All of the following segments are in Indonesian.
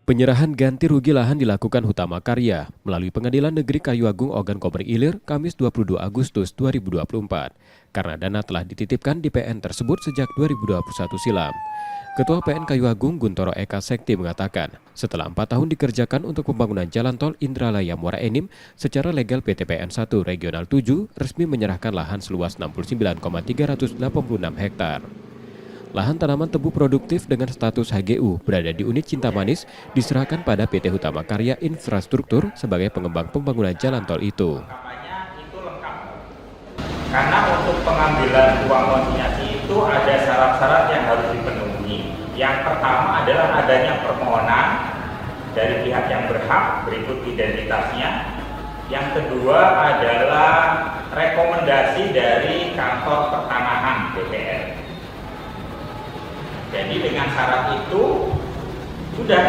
Penyerahan ganti rugi lahan dilakukan Hutama Karya melalui Pengadilan Negeri Kayu Agung Ogan Komering Ilir Kamis 22 Agustus 2024 karena dana telah dititipkan di PN tersebut sejak 2021 silam. Ketua PN Kayu Agung Guntoro Eka Sekti mengatakan, setelah 4 tahun dikerjakan untuk pembangunan jalan tol Indralaya Muara Enim, secara legal PT PN 1 Regional 7 resmi menyerahkan lahan seluas 69,386 hektar. Lahan tanaman tebu produktif dengan status HGU berada di unit Cinta Manis diserahkan pada PT Hutama Karya Infrastruktur sebagai pengembang pembangunan jalan tol itu. Itu lengkap. Karena untuk pengambilan uang konsinyasi itu ada syarat-syarat yang harus dipenuhi. Yang pertama adalah adanya permohonan dari pihak yang berhak berikut identitasnya. Yang kedua adalah rekomendasi dari kantor pertanahan DPR. Jadi dengan syarat itu sudah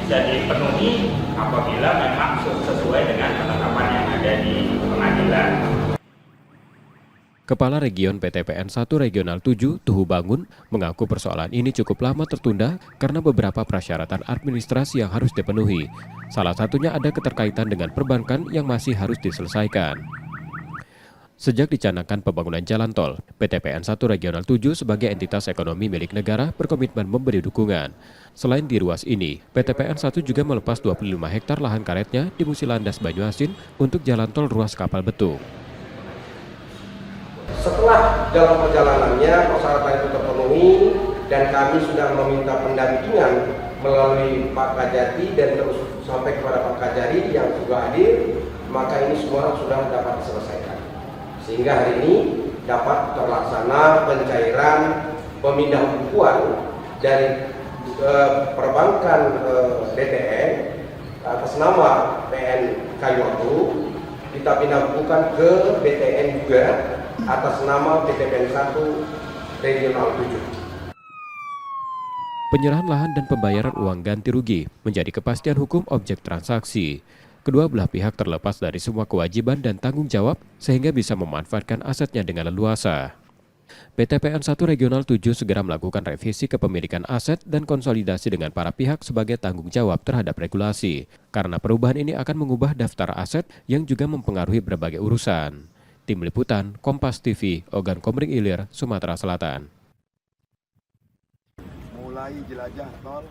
bisa dipenuhi apabila memang sesuai dengan penetapan yang ada di pengadilan. Kepala Region PT PN 1 Regional 7, Tuhu Bangun, mengaku persoalan ini cukup lama tertunda karena beberapa persyaratan administrasi yang harus dipenuhi. Salah satunya ada keterkaitan dengan perbankan yang masih harus diselesaikan. Sejak dicanangkan pembangunan jalan tol, PT PN 1 Regional 7 sebagai entitas ekonomi milik negara berkomitmen memberi dukungan. Selain di ruas ini, PT PN 1 juga melepas 25 hektar lahan karetnya di Musi Landas Banyuasin untuk jalan tol ruas Kapal Betung. Setelah dalam perjalanannya persyaratan itu terpenuhi dan kami sudah meminta pendampingan melalui Pak Kajati dan terus sampai kepada Pak Kajari yang juga hadir, maka ini semua sudah dapat diselesaikan. Sehingga hari ini dapat terlaksana pencairan pemindah bukuan dari perbankan DTN atas nama PN Kayu Agung, kita pindah bukukan ke BTN juga atas nama PT PN 1 Regional 7. Penyerahan lahan dan pembayaran uang ganti rugi menjadi kepastian hukum objek transaksi. Kedua belah pihak terlepas dari semua kewajiban dan tanggung jawab sehingga bisa memanfaatkan asetnya dengan leluasa. PT PN 1 Regional 7 segera melakukan revisi kepemilikan aset dan konsolidasi dengan para pihak sebagai tanggung jawab terhadap regulasi. Karena perubahan ini akan mengubah daftar aset yang juga mempengaruhi berbagai urusan. Tim Liputan, Kompas TV, Ogan Komering Ilir, Sumatera Selatan. Mulai jelajah tol